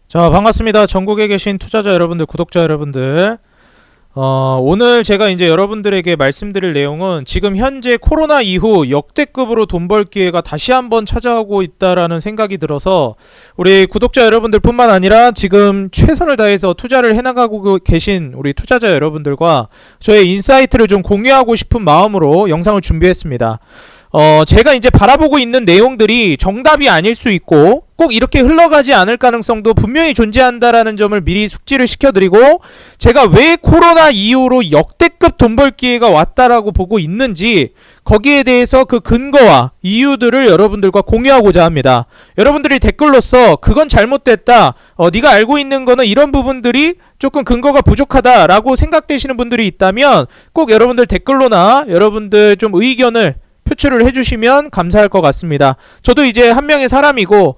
자, 반갑습니다. 전국에 계신 투자자 여러분들, 구독자 여러분들. 오늘 제가 이제 여러분들에게 말씀드릴 내용은 지금 현재 코로나 이후 역대급으로 돈 벌 기회가 다시 한번 찾아오고 있다라는 생각이 들어서 우리 구독자 여러분들 뿐만 아니라 지금 최선을 다해서 투자를 해나가고 계신 우리 투자자 여러분들과 저의 인사이트를 좀 공유하고 싶은 마음으로 영상을 준비했습니다. 제가 이제 바라보고 있는 내용들이 정답이 아닐 수 있고 꼭 이렇게 흘러가지 않을 가능성도 분명히 존재한다라는 점을 미리 숙지를 시켜드리고, 제가 왜 코로나 이후로 역대급 돈 벌 기회가 왔다라고 보고 있는지 거기에 대해서 그 근거와 이유들을 여러분들과 공유하고자 합니다. 여러분들이 댓글로서 그건 잘못됐다, 네가 알고 있는 거는 이런 부분들이 조금 근거가 부족하다라고 생각되시는 분들이 있다면 꼭 여러분들 댓글로나 여러분들 좀 의견을 표출을 해주시면 감사할 것 같습니다. 저도 이제 한 명의 사람이고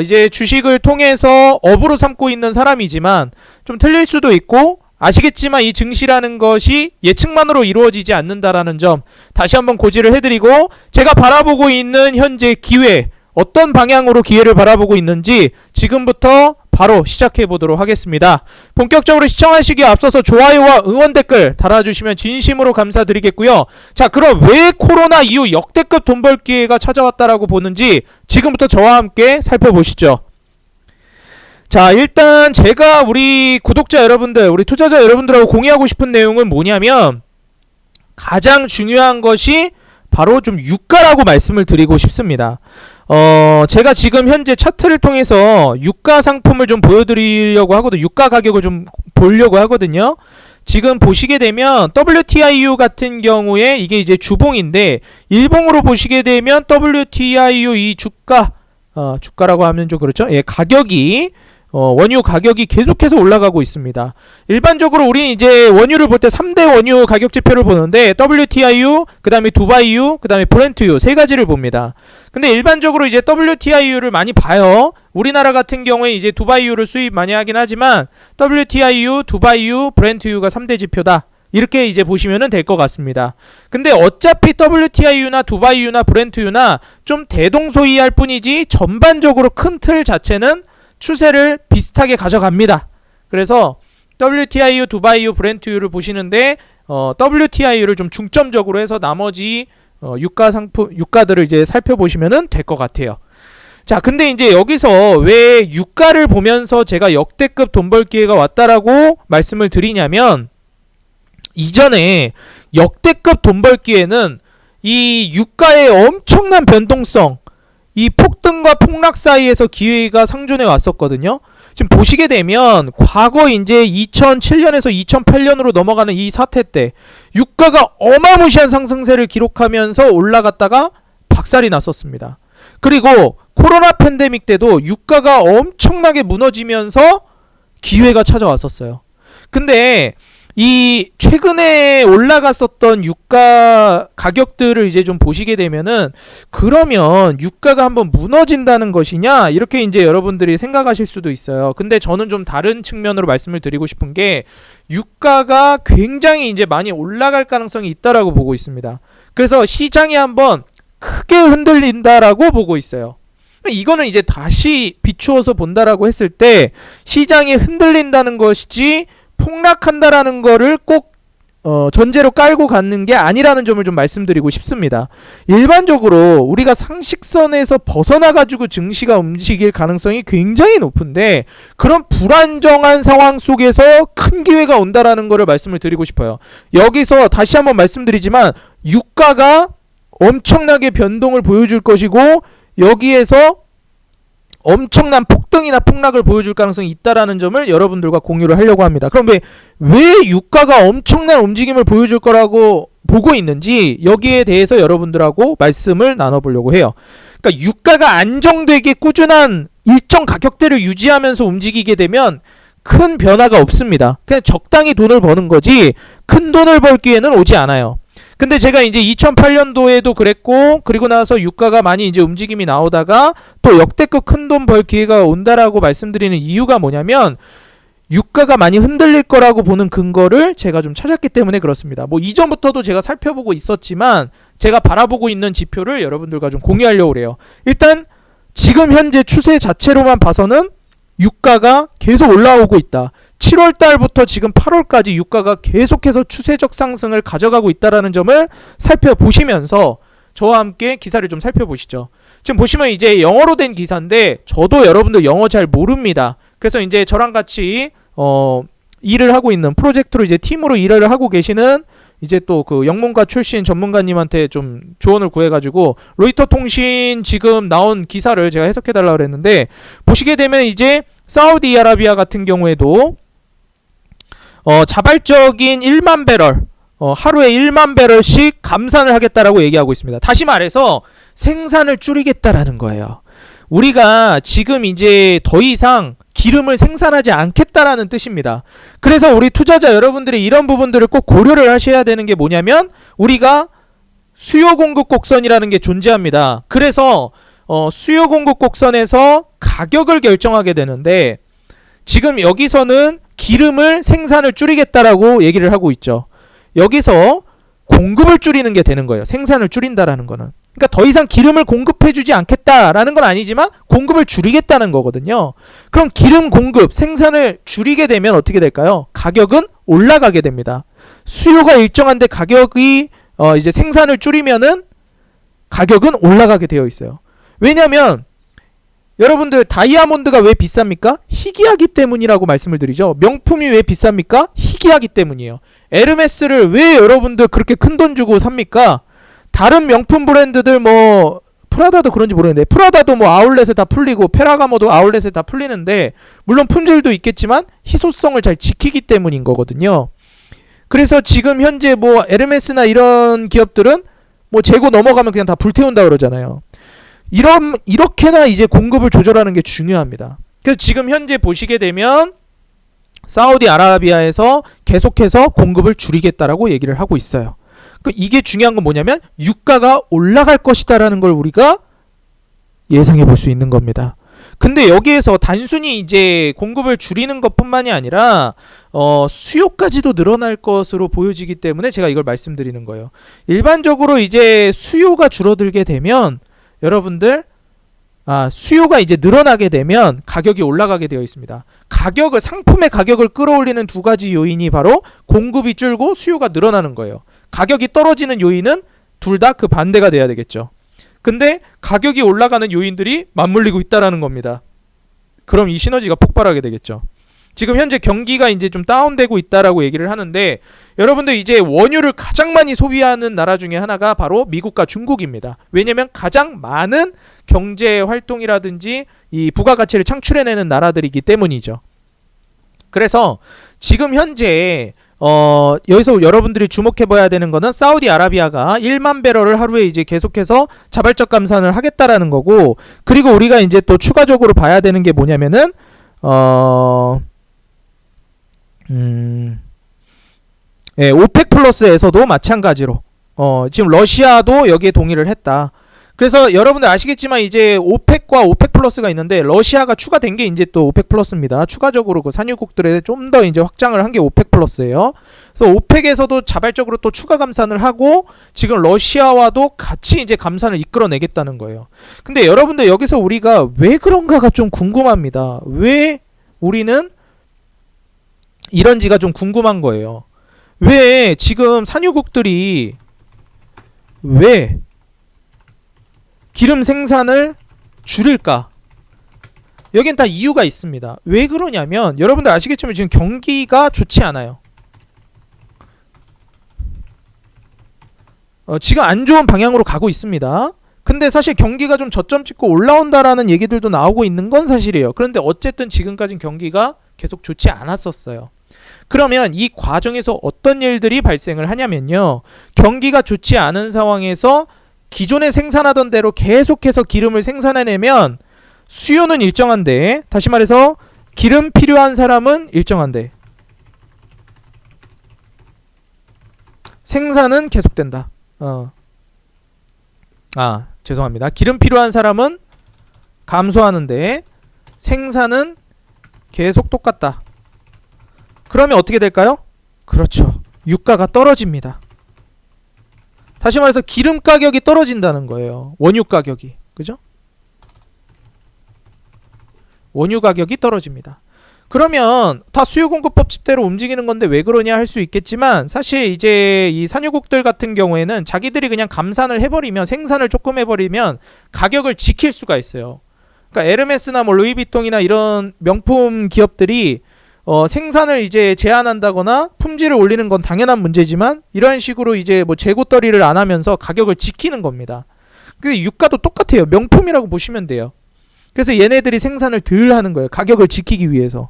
이제 주식을 통해서 업으로 삼고 있는 사람이지만 좀 틀릴 수도 있고, 아시겠지만 이 증시라는 것이 예측만으로 이루어지지 않는다라는 점 다시 한번 고지를 해드리고, 제가 바라보고 있는 현재 기회, 어떤 방향으로 기회를 바라보고 있는지 지금부터 바로 시작해 보도록 하겠습니다. 본격적으로 시청하시기에 앞서서 좋아요와 응원 댓글 달아주시면 진심으로 감사드리겠고요. 자, 그럼 왜 코로나 이후 역대급 돈 벌 기회가 찾아왔다라고 보는지 지금부터 저와 함께 살펴보시죠. 자, 일단 제가 우리 구독자 여러분들, 우리 투자자 여러분들하고 공유하고 싶은 내용은 뭐냐면, 가장 중요한 것이 바로 좀 유가라고 말씀을 드리고 싶습니다. 제가 지금 현재 차트를 통해서 유가 상품을 좀 보여드리려고 하거든요. 유가 가격을 좀 보려고 하거든요. 지금 보시게 되면 WTIU 같은 경우에 이게 이제 주봉인데, 일봉으로 보시게 되면 WTIU 이 주가라고 하면 좀 그렇죠. 예, 가격이 원유 가격이 계속해서 올라가고 있습니다. 일반적으로 우리는 이제 원유를 볼 때 3대 원유 가격 지표를 보는데 WTIU, 그 다음에 두바이유, 그 다음에 브렌트유 세 가지를 봅니다. 근데 일반적으로 이제 WTIU를 많이 봐요. 우리나라 같은 경우에 이제 두바이유를 수입 많이 하긴 하지만 WTIU, 두바이유, 브렌트유가 3대 지표다, 이렇게 이제 보시면 될 것 같습니다. 근데 어차피 WTIU나 두바이유나 브렌트유나 좀 대동소이할 뿐이지 전반적으로 큰 틀 자체는 추세를 비슷하게 가져갑니다. 그래서 WTIU, 두바이유, 브렌트유를 보시는데 WTIU를 좀 중점적으로 해서 나머지 유가들을 이제 살펴보시면 될 것 같아요. 자, 근데 이제 여기서 왜 유가를 보면서 제가 역대급 돈 벌 기회가 왔다라고 말씀을 드리냐면, 이전에 역대급 돈 벌 기회는 이 유가의 엄청난 변동성, 이 폭등과 폭락 사이에서 기회가 상존해 왔었거든요. 지금 보시게 되면 과거 이제 2007년에서 2008년으로 넘어가는 이 사태 때 유가가 어마무시한 상승세를 기록하면서 올라갔다가 박살이 났었습니다. 그리고 코로나 팬데믹 때도 유가가 엄청나게 무너지면서 기회가 찾아왔었어요. 근데 이 최근에 올라갔었던 유가 가격들을 이제 좀 보시게 되면은, 그러면 유가가 한번 무너진다는 것이냐, 이렇게 이제 여러분들이 생각하실 수도 있어요. 근데 저는 좀 다른 측면으로 말씀을 드리고 싶은 게, 유가가 굉장히 이제 많이 올라갈 가능성이 있다라고 보고 있습니다. 그래서 시장이 한번 크게 흔들린다라고 보고 있어요. 이거는 이제 다시 비추어서 본다라고 했을 때 시장이 흔들린다는 것이지 폭락한다라는 거를 꼭 전제로 깔고 가는 게 아니라는 점을 좀 말씀드리고 싶습니다. 일반적으로 우리가 상식선에서 벗어나가지고 증시가 움직일 가능성이 굉장히 높은데, 그런 불안정한 상황 속에서 큰 기회가 온다라는 거를 말씀을 드리고 싶어요. 여기서 다시 한번 말씀드리지만 유가가 엄청나게 변동을 보여줄 것이고, 여기에서 엄청난 폭등이나 폭락을 보여줄 가능성이 있다라는 점을 여러분들과 공유를 하려고 합니다. 그럼 왜 유가가 엄청난 움직임을 보여줄 거라고 보고 있는지 여기에 대해서 여러분들하고 말씀을 나눠보려고 해요. 그러니까 유가가 안정되게 꾸준한 일정 가격대를 유지하면서 움직이게 되면 큰 변화가 없습니다. 그냥 적당히 돈을 버는 거지 큰 돈을 벌 기회는 오지 않아요. 근데 제가 이제 2008년도에도 그랬고, 그리고 나서 유가가 많이 이제 움직임이 나오다가 또 역대급 큰 돈 벌 기회가 온다라고 말씀드리는 이유가 뭐냐면, 유가가 많이 흔들릴 거라고 보는 근거를 제가 좀 찾았기 때문에 그렇습니다. 뭐 이전부터도 제가 살펴보고 있었지만 제가 바라보고 있는 지표를 여러분들과 좀 공유하려고 그래요. 일단 지금 현재 추세 자체로만 봐서는 유가가 계속 올라오고 있다. 7월 달부터 지금 8월까지 유가가 계속해서 추세적 상승을 가져가고 있다라는 점을 살펴보시면서 저와 함께 기사를 좀 살펴보시죠. 지금 보시면 이제 영어로 된 기사인데 저도 여러분들 영어 잘 모릅니다. 그래서 이제 저랑 같이 일을 하고 있는 프로젝트로 이제 팀으로 일을 하고 계시는 이제 또 그 영문과 출신 전문가님한테 좀 조언을 구해가지고 로이터 통신 지금 나온 기사를 제가 해석해달라고 그랬는데, 보시게 되면 이제 사우디아라비아 같은 경우에도 자발적인 1만 배럴, 하루에 1만 배럴씩 감산을 하겠다라고 얘기하고 있습니다. 다시 말해서 생산을 줄이겠다라는 거예요. 우리가 지금 이제 더 이상 기름을 생산하지 않겠다라는 뜻입니다. 그래서 우리 투자자 여러분들이 이런 부분들을 꼭 고려를 하셔야 되는 게 뭐냐면, 우리가 수요 공급 곡선이라는 게 존재합니다. 그래서 수요 공급 곡선에서 가격을 결정하게 되는데, 지금 여기서는 기름을 생산을 줄이겠다라고 얘기를 하고 있죠. 여기서 공급을 줄이는 게 되는 거예요. 생산을 줄인다라는 거는. 그러니까 더 이상 기름을 공급해주지 않겠다라는 건 아니지만 공급을 줄이겠다는 거거든요. 그럼 기름 공급, 생산을 줄이게 되면 어떻게 될까요? 가격은 올라가게 됩니다. 수요가 일정한데 가격이 이제 생산을 줄이면은 가격은 올라가게 되어 있어요. 왜냐면 여러분들 다이아몬드가 왜 비쌉니까? 희귀하기 때문이라고 말씀을 드리죠. 명품이 왜 비쌉니까? 희귀하기 때문이에요. 에르메스를 왜 여러분들 그렇게 큰 돈 주고 삽니까? 다른 명품 브랜드들 뭐 프라다도 그런지 모르겠는데, 프라다도 뭐 아울렛에 다 풀리고 페라가모도 아울렛에 다 풀리는데, 물론 품질도 있겠지만 희소성을 잘 지키기 때문인 거거든요. 그래서 지금 현재 뭐 에르메스나 이런 기업들은 뭐 재고 넘어가면 그냥 다 불태운다 그러잖아요. 이렇게나 이제 공급을 조절하는 게 중요합니다. 그래서 지금 현재 보시게 되면 사우디아라비아에서 계속해서 공급을 줄이겠다라고 얘기를 하고 있어요. 이게 중요한 건 뭐냐면 유가가 올라갈 것이다라는 걸 우리가 예상해 볼 수 있는 겁니다. 근데 여기에서 단순히 이제 공급을 줄이는 것뿐만이 아니라 수요까지도 늘어날 것으로 보여지기 때문에 제가 이걸 말씀드리는 거예요. 일반적으로 이제 수요가 줄어들게 되면 여러분들 수요가 이제 늘어나게 되면 가격이 올라가게 되어 있습니다. 상품의 가격을 끌어올리는 두 가지 요인이 바로 공급이 줄고 수요가 늘어나는 거예요. 가격이 떨어지는 요인은 둘 다 그 반대가 돼야 되겠죠. 근데 가격이 올라가는 요인들이 맞물리고 있다라는 겁니다. 그럼 이 시너지가 폭발하게 되겠죠. 지금 현재 경기가 이제 좀 다운되고 있다라고 얘기를 하는데, 여러분들 이제 원유를 가장 많이 소비하는 나라 중에 하나가 바로 미국과 중국입니다. 왜냐면 가장 많은 경제 활동이라든지 이 부가가치를 창출해내는 나라들이기 때문이죠. 그래서 지금 현재 여기서 여러분들이 주목해봐야 되는 거는 사우디아라비아가 1만 배럴을 하루에 이제 계속해서 자발적 감산을 하겠다라는 거고, 그리고 우리가 이제 또 추가적으로 봐야 되는 게 뭐냐면은 오펙 플러스에서도 마찬가지로 지금 러시아도 여기에 동의를 했다. 그래서 여러분들 아시겠지만 이제 오펙과 오펙 플러스가 있는데, 러시아가 추가된 게 이제 또 오펙 플러스입니다. 추가적으로 그 산유국들에 좀 더 이제 확장을 한 게 오펙 플러스예요. 그래서 오펙에서도 자발적으로 또 추가 감산을 하고 지금 러시아와도 같이 이제 감산을 이끌어내겠다는 거예요. 근데 여러분들 여기서 우리가 왜 그런가가 좀 궁금합니다. 왜 우리는 이런지가 좀 궁금한 거예요. 왜 지금 산유국들이 왜 기름 생산을 줄일까? 여긴 다 이유가 있습니다. 왜 그러냐면 여러분들 아시겠지만 지금 경기가 좋지 않아요. 지금 안 좋은 방향으로 가고 있습니다. 근데 사실 경기가 좀 저점 찍고 올라온다라는 얘기들도 나오고 있는 건 사실이에요. 그런데 어쨌든 지금까지는 경기가 계속 좋지 않았었어요. 그러면 이 과정에서 어떤 일들이 발생을 하냐면요, 경기가 좋지 않은 상황에서 기존에 생산하던 대로 계속해서 기름을 생산해내면 수요는 일정한데, 다시 말해서 기름 필요한 사람은 일정한데 생산은 계속된다. 죄송합니다. 기름 필요한 사람은 감소하는데 생산은 계속 똑같다. 그러면 어떻게 될까요? 그렇죠. 유가가 떨어집니다. 다시 말해서 기름 가격이 떨어진다는 거예요. 원유 가격이. 그죠? 원유 가격이 떨어집니다. 그러면 다 수요공급법칙대로 움직이는 건데 왜 그러냐 할 수 있겠지만, 사실 이제 이 산유국들 같은 경우에는 자기들이 그냥 감산을 해버리면, 생산을 조금 해버리면 가격을 지킬 수가 있어요. 그러니까 에르메스나 뭐 루이비통이나 이런 명품 기업들이 생산을 이제 제한한다거나 품질을 올리는 건 당연한 문제지만, 이런 식으로 이제 뭐 재고떨이를 안 하면서 가격을 지키는 겁니다. 근데 유가도 똑같아요. 명품이라고 보시면 돼요. 그래서 얘네들이 생산을 덜 하는 거예요. 가격을 지키기 위해서.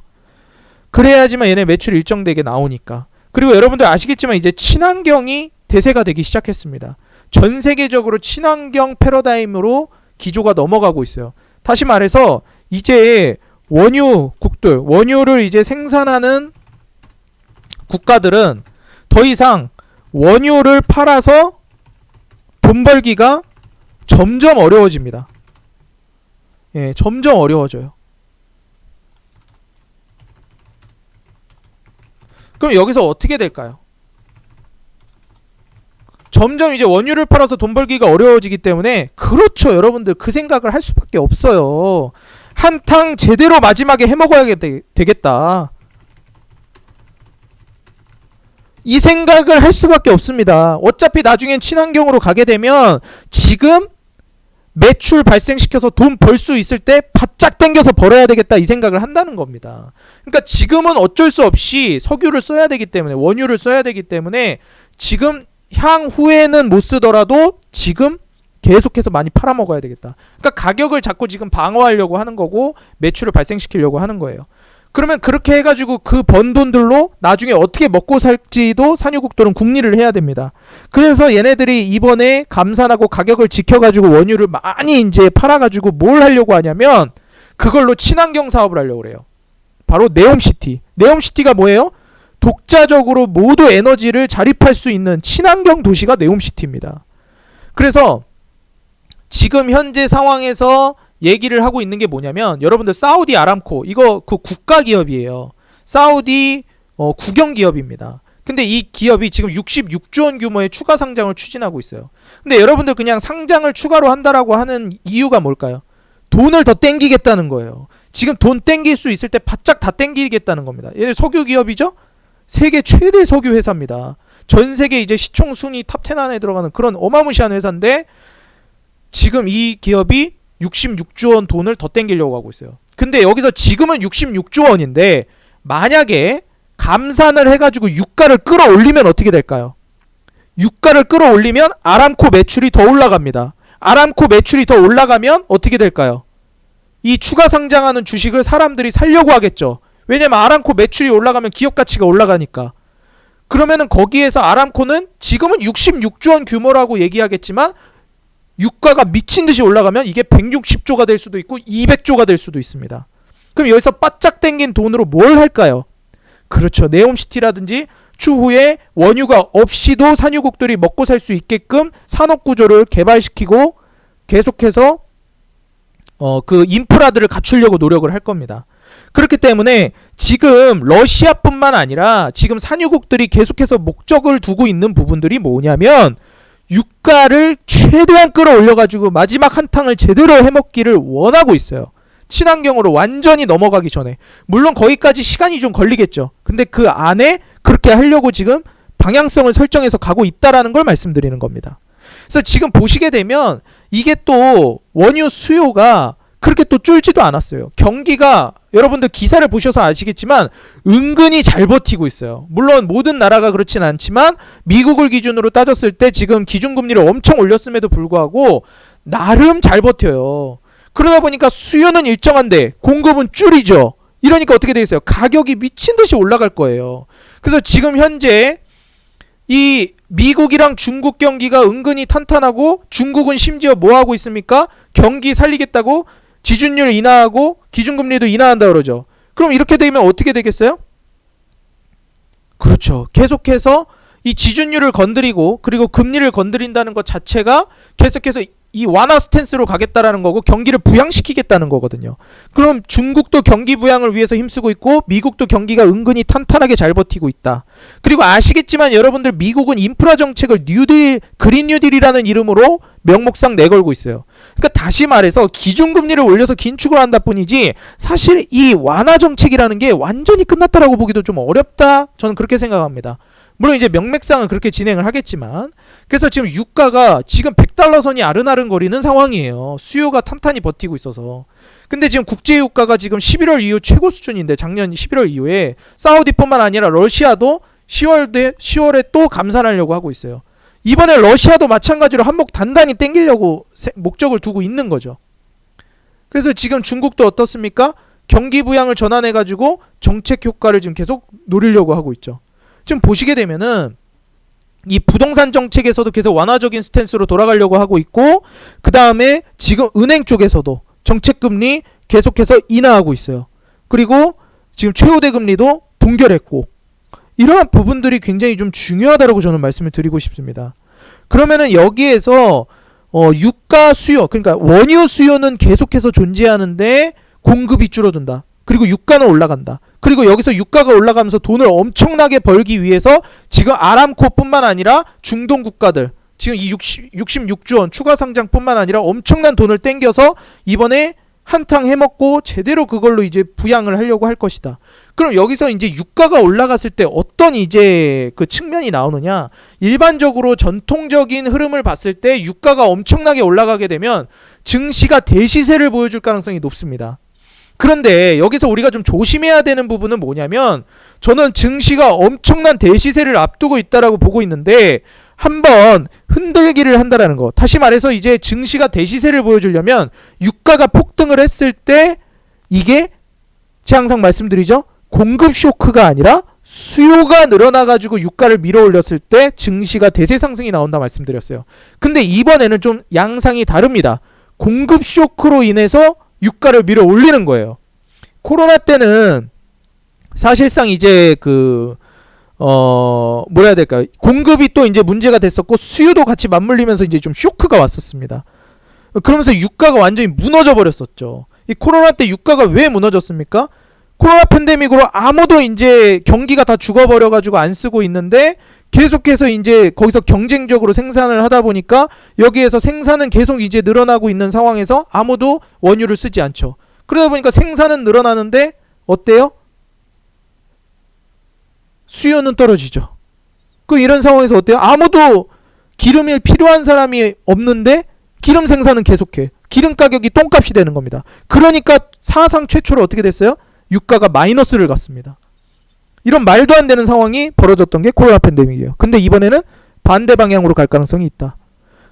그래야지만 얘네 매출이 일정되게 나오니까. 그리고 여러분들 아시겠지만 이제 친환경이 대세가 되기 시작했습니다. 전 세계적으로 친환경 패러다임으로 기조가 넘어가고 있어요. 다시 말해서 이제 원유국들, 원유를 이제 생산하는 국가들은 더 이상 원유를 팔아서 돈 벌기가 점점 어려워집니다. 예, 점점 어려워져요. 그럼 여기서 어떻게 될까요? 점점 이제 원유를 팔아서 돈 벌기가 어려워지기 때문에, 그렇죠, 여러분들 그 생각을 할 수밖에 없어요. 한탕 제대로 마지막에 해먹어야 되겠다, 이 생각을 할 수밖에 없습니다. 어차피 나중엔 친환경으로 가게 되면 지금 매출 발생시켜서 돈 벌 수 있을 때 바짝 당겨서 벌어야 되겠다, 이 생각을 한다는 겁니다. 그러니까 지금은 어쩔 수 없이 석유를 써야 되기 때문에, 원유를 써야 되기 때문에 지금 향후에는 못 쓰더라도 지금 계속해서 많이 팔아먹어야 되겠다. 그러니까 가격을 자꾸 지금 방어하려고 하는 거고 매출을 발생시키려고 하는 거예요. 그러면 그렇게 해가지고 그 번 돈들로 나중에 어떻게 먹고 살지도 산유국들은 궁리를 해야 됩니다. 그래서 얘네들이 이번에 감산하고 가격을 지켜가지고 원유를 많이 이제 팔아가지고 뭘 하려고 하냐면, 그걸로 친환경 사업을 하려고 그래요. 바로 네옴시티. 네옴시티가 뭐예요? 독자적으로 모두 에너지를 자립할 수 있는 친환경 도시가 네옴시티입니다. 그래서 지금 현재 상황에서 얘기를 하고 있는 게 뭐냐면, 여러분들 사우디 아람코, 이거 그 국가 기업이에요. 사우디 국영 기업입니다. 근데 이 기업이 지금 66조 원 규모의 추가 상장을 추진하고 있어요. 근데 여러분들 그냥 상장을 추가로 한다라고 하는 이유가 뭘까요? 돈을 더 땡기겠다는 거예요. 지금 돈 땡길 수 있을 때 바짝 다 땡기겠다는 겁니다. 얘들 석유 기업이죠? 세계 최대 석유 회사입니다. 전 세계 이제 시총 순위 탑 10 안에 들어가는 그런 어마무시한 회사인데, 지금 이 기업이 66조 원 돈을 더 땡기려고 하고 있어요. 근데 여기서 지금은 66조 원인데 만약에 감산을 해가지고 유가를 끌어올리면 어떻게 될까요? 유가를 끌어올리면 아람코 매출이 더 올라갑니다. 아람코 매출이 더 올라가면 어떻게 될까요? 이 추가 상장하는 주식을 사람들이 살려고 하겠죠. 왜냐면 아람코 매출이 올라가면 기업 가치가 올라가니까. 그러면은 거기에서 아람코는 지금은 66조 원 규모라고 얘기하겠지만, 유가가 미친 듯이 올라가면 이게 160조가 될 수도 있고 200조가 될 수도 있습니다. 그럼 여기서 바짝 땡긴 돈으로 뭘 할까요? 그렇죠, 네옴시티라든지 추후에 원유가 없이도 산유국들이 먹고 살 수 있게끔 산업구조를 개발시키고 계속해서 그 인프라들을 갖추려고 노력을 할 겁니다. 그렇기 때문에 지금 러시아뿐만 아니라 지금 산유국들이 계속해서 목적을 두고 있는 부분들이 뭐냐면, 유가를 최대한 끌어올려가지고 마지막 한탕을 제대로 해먹기를 원하고 있어요. 친환경으로 완전히 넘어가기 전에. 물론 거기까지 시간이 좀 걸리겠죠. 근데 그 안에 그렇게 하려고 지금 방향성을 설정해서 가고 있다라는 걸 말씀드리는 겁니다. 그래서 지금 보시게 되면 이게 또 원유 수요가 그렇게 또 쫄지도 않았어요. 경기가 여러분들 기사를 보셔서 아시겠지만 은근히 잘 버티고 있어요. 물론 모든 나라가 그렇진 않지만 미국을 기준으로 따졌을 때 지금 기준금리를 엄청 올렸음에도 불구하고 나름 잘 버텨요. 그러다 보니까 수요는 일정한데 공급은 줄이죠. 이러니까 어떻게 되겠어요? 가격이 미친 듯이 올라갈 거예요. 그래서 지금 현재 이 미국이랑 중국 경기가 은근히 탄탄하고, 중국은 심지어 뭐 하고 있습니까? 경기 살리겠다고 지준율 인하하고 기준금리도 인하한다 그러죠. 그럼 이렇게 되면 어떻게 되겠어요? 그렇죠, 계속해서 이 지준율을 건드리고 그리고 금리를 건드린다는 것 자체가 계속해서 이 완화 스탠스로 가겠다라는 거고 경기를 부양시키겠다는 거거든요. 그럼 중국도 경기 부양을 위해서 힘쓰고 있고 미국도 경기가 은근히 탄탄하게 잘 버티고 있다. 그리고 아시겠지만 여러분들 미국은 인프라 정책을 뉴딜, 그린 뉴딜이라는 이름으로 명목상 내걸고 있어요. 그러니까 다시 말해서 기준금리를 올려서 긴축을 한다 뿐이지 사실 이 완화 정책이라는 게 완전히 끝났다라고 보기도 좀 어렵다. 저는 그렇게 생각합니다. 물론 이제 명맥상은 그렇게 진행을 하겠지만 그래서 지금 유가가 지금 100달러 선이 아른아른거리는 상황이에요. 수요가 탄탄히 버티고 있어서. 근데 지금 국제 유가가 지금 11월 이후 최고 수준인데 작년 11월 이후에 사우디뿐만 아니라 러시아도 10월에 또 감산하려고 하고 있어요. 이번에 러시아도 마찬가지로 한몫 단단히 땡기려고 목적을 두고 있는 거죠. 그래서 지금 중국도 어떻습니까? 경기 부양을 전환해가지고 정책 효과를 지금 계속 노리려고 하고 있죠. 지금 보시게 되면은 이 부동산 정책에서도 계속 완화적인 스탠스로 돌아가려고 하고 있고 그 다음에 지금 은행 쪽에서도 정책금리 계속해서 인하하고 있어요. 그리고 지금 최우대 금리도 동결했고 이러한 부분들이 굉장히 좀 중요하다고 저는 말씀을 드리고 싶습니다. 그러면은 여기에서 유가 수요 그러니까 원유 수요는 계속해서 존재하는데 공급이 줄어든다. 그리고 유가는 올라간다. 그리고 여기서 유가가 올라가면서 돈을 엄청나게 벌기 위해서 지금 아람코뿐만 아니라 중동 국가들 지금 이 66조 원 추가 상장뿐만 아니라 엄청난 돈을 땡겨서 이번에 한탕 해먹고 제대로 그걸로 이제 부양을 하려고 할 것이다. 그럼 여기서 이제 유가가 올라갔을 때 어떤 이제 그 측면이 나오느냐? 일반적으로 전통적인 흐름을 봤을 때 유가가 엄청나게 올라가게 되면 증시가 대시세를 보여줄 가능성이 높습니다. 그런데 여기서 우리가 좀 조심해야 되는 부분은 뭐냐면 저는 증시가 엄청난 대시세를 앞두고 있다라고 보고 있는데 한번 흔들기를 한다라는 거. 다시 말해서 이제 증시가 대시세를 보여주려면 유가가 폭등을 했을 때 이게 제가 항상 말씀드리죠. 공급 쇼크가 아니라 수요가 늘어나가지고 유가를 밀어 올렸을 때 증시가 대세 상승이 나온다 말씀드렸어요. 근데 이번에는 좀 양상이 다릅니다. 공급 쇼크로 인해서 유가를 밀어 올리는 거예요. 코로나 때는 사실상 이제 뭐라 해야 될까? 공급이 또 이제 문제가 됐었고 수요도 같이 맞물리면서 이제 좀 쇼크가 왔었습니다. 그러면서 유가가 완전히 무너져 버렸었죠. 이 코로나 때 유가가 왜 무너졌습니까? 코로나 팬데믹으로 아무도 이제 경기가 다 죽어버려가지고 안 쓰고 있는데 계속해서 이제 거기서 경쟁적으로 생산을 하다 보니까 여기에서 생산은 계속 이제 늘어나고 있는 상황에서 아무도 원유를 쓰지 않죠. 그러다 보니까 생산은 늘어나는데 어때요? 수요는 떨어지죠. 그 이런 상황에서 어때요? 아무도 기름이 필요한 사람이 없는데 기름 생산은 계속해. 기름 가격이 똥값이 되는 겁니다. 그러니까 사상 최초로 어떻게 됐어요? 유가가 마이너스를 갔습니다. 이런 말도 안 되는 상황이 벌어졌던 게 코로나 팬데믹이에요. 근데 이번에는 반대 방향으로 갈 가능성이 있다.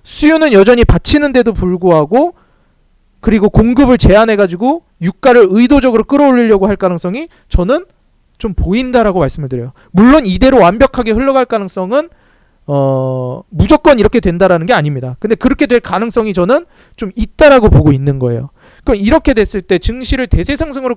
수요는 여전히 받치는데도 불구하고 그리고 공급을 제한해가지고 유가를 의도적으로 끌어올리려고 할 가능성이 저는 좀 보인다라고 말씀을 드려요. 물론 이대로 완벽하게 흘러갈 가능성은 무조건 이렇게 된다라는 게 아닙니다. 근데 그렇게 될 가능성이 저는 좀 있다라고 보고 있는 거예요. 그럼 이렇게 됐을 때 증시를 대세 상승으로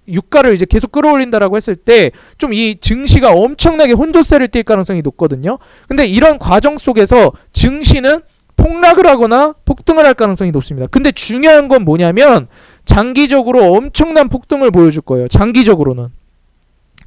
유가를 이제 계속 끌어올린다라고 했을 때 좀 이 증시가 엄청나게 혼조세를 띌 가능성이 높거든요. 근데 이런 과정 속에서 증시는 폭락을 하거나 폭등을 할 가능성이 높습니다. 근데 중요한 건 뭐냐면 장기적으로 엄청난 폭등을 보여줄 거예요. 장기적으로는.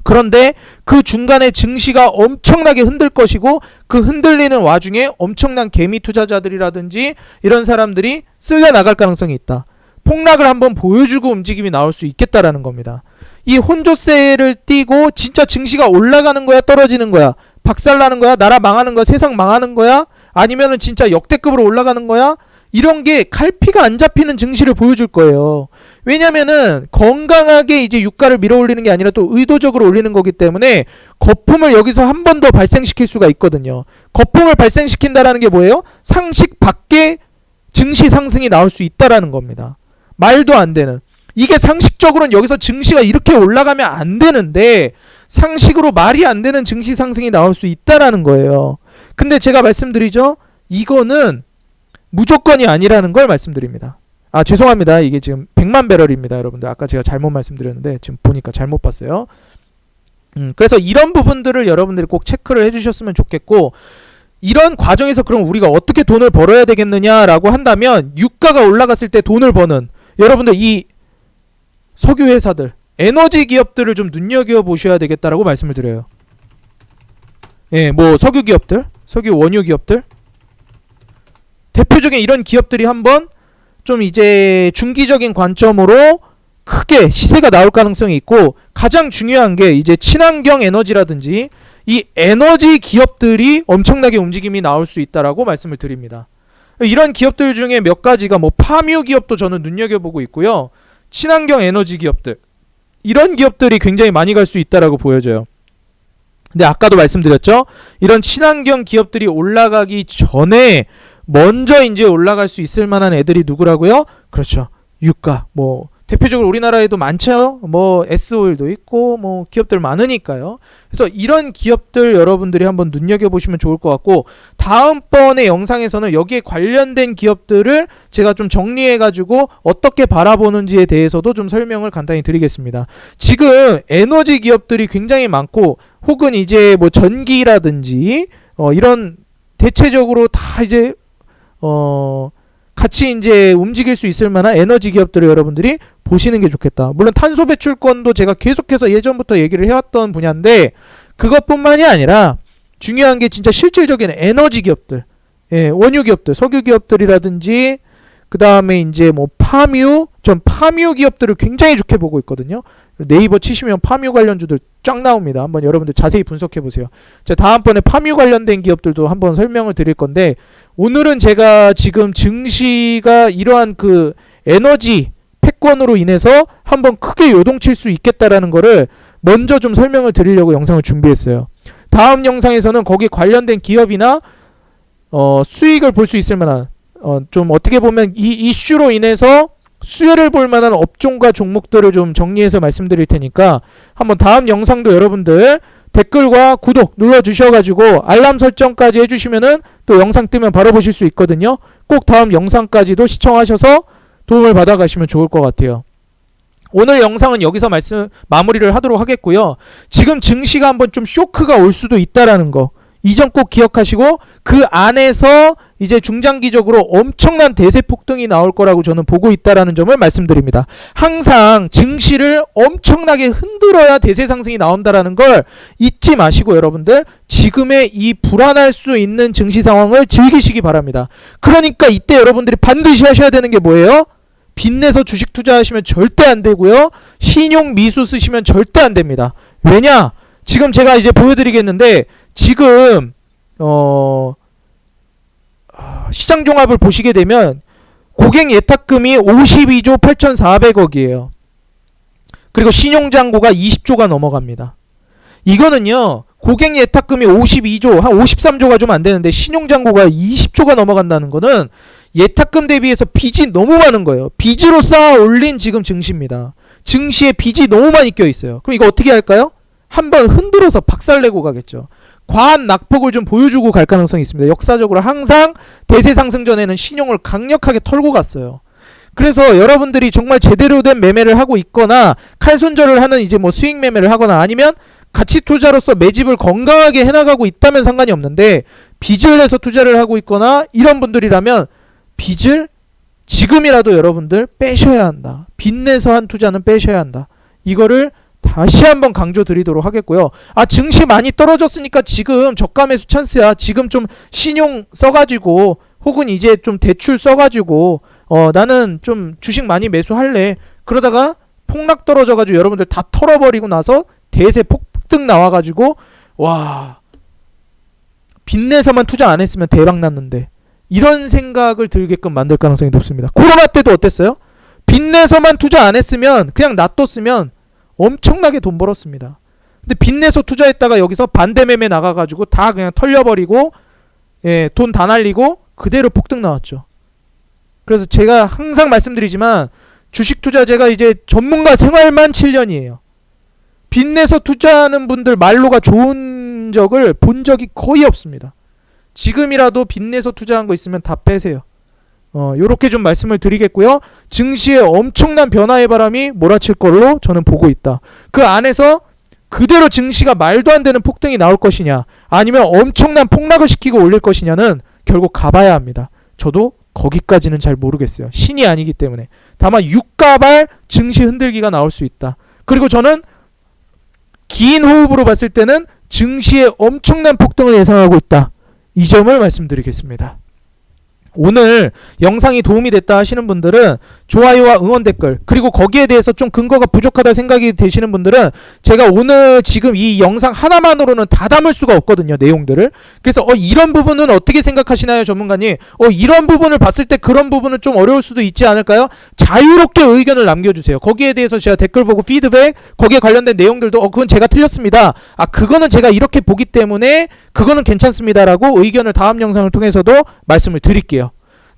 그런데 그 중간에 증시가 엄청나게 흔들 것이고 그 흔들리는 와중에 엄청난 개미 투자자들이라든지 이런 사람들이 쓸려 나갈 가능성이 있다. 폭락을 한번 보여주고 움직임이 나올 수 있겠다라는 겁니다. 이 혼조세를 띄고 진짜 증시가 올라가는 거야 떨어지는 거야 박살나는 거야 나라 망하는 거야 세상 망하는 거야 아니면은 진짜 역대급으로 올라가는 거야 이런 게 갈피가 안 잡히는 증시를 보여줄 거예요. 왜냐면은 건강하게 이제 유가를 밀어 올리는 게 아니라 또 의도적으로 올리는 거기 때문에 거품을 여기서 한 번 더 발생시킬 수가 있거든요. 거품을 발생시킨다라는 게 뭐예요? 상식 밖에 증시 상승이 나올 수 있다라는 겁니다. 말도 안 되는. 이게 상식적으로는 여기서 증시가 이렇게 올라가면 안 되는데 상식으로 말이 안 되는 증시 상승이 나올 수 있다라는 거예요. 근데 제가 말씀드리죠. 이거는 무조건이 아니라는 걸 말씀드립니다. 아 죄송합니다. 이게 지금 100만 배럴입니다. 여러분들 아까 제가 잘못 말씀드렸는데 지금 보니까 잘못 봤어요. 그래서 이런 부분들을 여러분들이 꼭 체크를 해주셨으면 좋겠고 이런 과정에서 그럼 우리가 어떻게 돈을 벌어야 되겠느냐라고 한다면 유가가 올라갔을 때 돈을 버는 여러분들 이 석유 회사들, 에너지 기업들을 좀 눈여겨 보셔야 되겠다라고 말씀을 드려요. 예, 뭐 석유 기업들, 석유 원유 기업들, 대표적인 이런 기업들이 한번 좀 이제 중기적인 관점으로 크게 시세가 나올 가능성이 있고, 가장 중요한 게 이제 친환경 에너지라든지 이 에너지 기업들이 엄청나게 움직임이 나올 수 있다라고 말씀을 드립니다. 이런 기업들 중에 몇 가지가 뭐 파뮤 기업도 저는 눈여겨보고 있고요. 친환경 에너지 기업들, 이런 기업들이 굉장히 많이 갈 수 있다라고 보여져요. 근데 아까도 말씀드렸죠. 이런 친환경 기업들이 올라가기 전에 먼저 이제 올라갈 수 있을 만한 애들이 누구라고요? 그렇죠. 유가. 뭐 대표적으로 우리나라에도 많죠. 뭐 S오일도 있고 뭐 기업들 많으니까요. 그래서 이런 기업들 여러분들이 한번 눈여겨보시면 좋을 것 같고, 다음번에 영상에서는 여기에 관련된 기업들을 제가 좀 정리해가지고 어떻게 바라보는지에 대해서도 좀 설명을 간단히 드리겠습니다. 지금 에너지 기업들이 굉장히 많고, 혹은 이제 뭐 전기라든지 이런 대체적으로 다 이제 같이 이제 움직일 수 있을 만한 에너지 기업들을 여러분들이 보시는 게 좋겠다. 물론 탄소 배출권도 제가 계속해서 예전부터 얘기를 해왔던 분야인데, 그것뿐만이 아니라 중요한 게 진짜 실질적인 에너지 기업들, 예, 원유 기업들, 석유 기업들이라든지 그 다음에 이제 뭐 파뮤, 전 파뮤 기업들을 굉장히 좋게 보고 있거든요. 네이버 치시면 파뮤 관련주들 쫙 나옵니다. 한번 여러분들 자세히 분석해 보세요. 자, 다음번에 파뮤 관련된 기업들도 한번 설명을 드릴 건데, 오늘은 제가 지금 증시가 이러한 그 에너지 패권으로 인해서 한번 크게 요동칠 수 있겠다라는 거를 먼저 좀 설명을 드리려고 영상을 준비했어요. 다음 영상에서는 거기 관련된 기업이나 수익을 볼 수 있을 만한 좀 어떻게 보면 이 이슈로 인해서 수혜를 볼 만한 업종과 종목들을 좀 정리해서 말씀드릴 테니까, 한번 다음 영상도 여러분들 댓글과 구독 눌러주셔가지고 알람 설정까지 해주시면은 또 영상 뜨면 바로 보실 수 있거든요. 꼭 다음 영상까지도 시청하셔서 도움을 받아가시면 좋을 것 같아요. 오늘 영상은 여기서 마무리를 하도록 하겠고요. 지금 증시가 한번 좀 쇼크가 올 수도 있다라는 거, 이 점 꼭 기억하시고, 그 안에서 이제 중장기적으로 엄청난 대세 폭등이 나올 거라고 저는 보고 있다라는 점을 말씀드립니다. 항상 증시를 엄청나게 흔들어야 대세 상승이 나온다라는 걸 잊지 마시고, 여러분들 지금의 이 불안할 수 있는 증시 상황을 즐기시기 바랍니다. 그러니까 이때 여러분들이 반드시 하셔야 되는 게 뭐예요? 빚내서 주식 투자하시면 절대 안 되고요. 신용 미수 쓰시면 절대 안 됩니다. 왜냐? 지금 제가 이제 보여드리겠는데, 지금 시장 종합을 보시게 되면 고객 예탁금이 52조 8,400억이에요. 그리고 신용잔고가 20조가 넘어갑니다. 이거는요, 고객 예탁금이 52조, 한 53조가 좀 안 되는데 신용잔고가 20조가 넘어간다는 거는 예탁금 대비해서 빚이 너무 많은 거예요. 빚으로 쌓아 올린 지금 증시입니다. 증시에 빚이 너무 많이 껴있어요. 그럼 이거 어떻게 할까요? 한번 흔들어서 박살내고 가겠죠. 과한 낙폭을 좀 보여주고 갈 가능성이 있습니다. 역사적으로 항상 대세 상승 전에는 신용을 강력하게 털고 갔어요. 그래서 여러분들이 정말 제대로 된 매매를 하고 있거나 칼손절을 하는 이제 뭐 수익 매매를 하거나 아니면 가치 투자로서 매집을 건강하게 해나가고 있다면 상관이 없는데, 빚을 내서 투자를 하고 있거나 이런 분들이라면 빚을 지금이라도 여러분들 빼셔야 한다. 빚내서 한 투자는 빼셔야 한다. 이거를 다시 한번 강조 드리도록 하겠고요. 증시 많이 떨어졌으니까 지금 저가 매수 찬스야. 지금 좀 신용 써가지고 혹은 이제 좀 대출 써가지고 나는 좀 주식 많이 매수할래. 그러다가 폭락 떨어져가지고 여러분들 다 털어버리고 나서 대세 폭등 나와가지고 와, 빚내서만 투자 안 했으면 대박 났는데, 이런 생각을 들게끔 만들 가능성이 높습니다. 코로나 때도 어땠어요? 빚내서만 투자 안 했으면, 그냥 놔뒀으면 엄청나게 돈 벌었습니다. 근데 빚내서 투자했다가 여기서 반대 매매 나가가지고 다 그냥 털려버리고, 예, 돈 다 날리고 그대로 폭등 나왔죠. 그래서 제가 항상 말씀드리지만 주식 투자제가 이제 전문가 생활만 7년이에요. 빚내서 투자하는 분들 말로가 좋은 적을 본 적이 거의 없습니다. 지금이라도 빚내서 투자한 거 있으면 다 빼세요. 요렇게 좀 말씀을 드리겠고요. 증시에 엄청난 변화의 바람이 몰아칠 걸로 저는 보고 있다. 그 안에서 그대로 증시가 말도 안 되는 폭등이 나올 것이냐, 아니면 엄청난 폭락을 시키고 올릴 것이냐는 결국 가봐야 합니다. 저도 거기까지는 잘 모르겠어요. 신이 아니기 때문에. 다만 유가발 증시 흔들기가 나올 수 있다. 그리고 저는 긴 호흡으로 봤을 때는 증시에 엄청난 폭등을 예상하고 있다. 이 점을 말씀드리겠습니다. 오늘 영상이 도움이 됐다 하시는 분들은 좋아요와 응원 댓글, 그리고 거기에 대해서 좀 근거가 부족하다 생각이 되시는 분들은 제가 오늘 지금 이 영상 하나만으로는 다 담을 수가 없거든요, 내용들을. 그래서 이런 부분은 어떻게 생각하시나요, 전문가님? 이런 부분을 봤을 때 그런 부분은 좀 어려울 수도 있지 않을까요? 자유롭게 의견을 남겨주세요. 거기에 대해서 제가 댓글 보고 피드백, 거기에 관련된 내용들도 그건 제가 틀렸습니다, 그거는 제가 이렇게 보기 때문에 그거는 괜찮습니다라고 의견을 다음 영상을 통해서도 말씀을 드릴게요.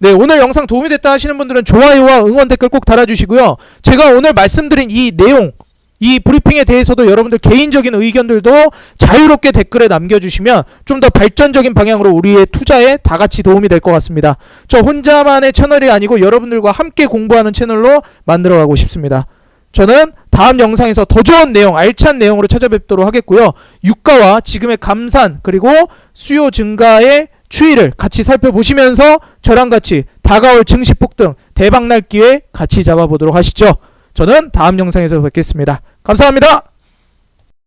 네, 오늘 영상 도움이 됐다 하시는 분들은 좋아요와 응원 댓글 꼭 달아주시고요. 제가 오늘 말씀드린 이 내용, 이 브리핑에 대해서도 여러분들 개인적인 의견들도 자유롭게 댓글에 남겨주시면 좀 더 발전적인 방향으로 우리의 투자에 다 같이 도움이 될 것 같습니다. 저 혼자만의 채널이 아니고 여러분들과 함께 공부하는 채널로 만들어가고 싶습니다. 저는 다음 영상에서 더 좋은 내용, 알찬 내용으로 찾아뵙도록 하겠고요. 유가와 지금의 감산, 그리고 수요 증가의 추이를 같이 살펴보시면서 저랑 같이 다가올 증시 폭등 대박날 기회 같이 잡아보도록 하시죠. 저는 다음 영상에서 뵙겠습니다. 감사합니다.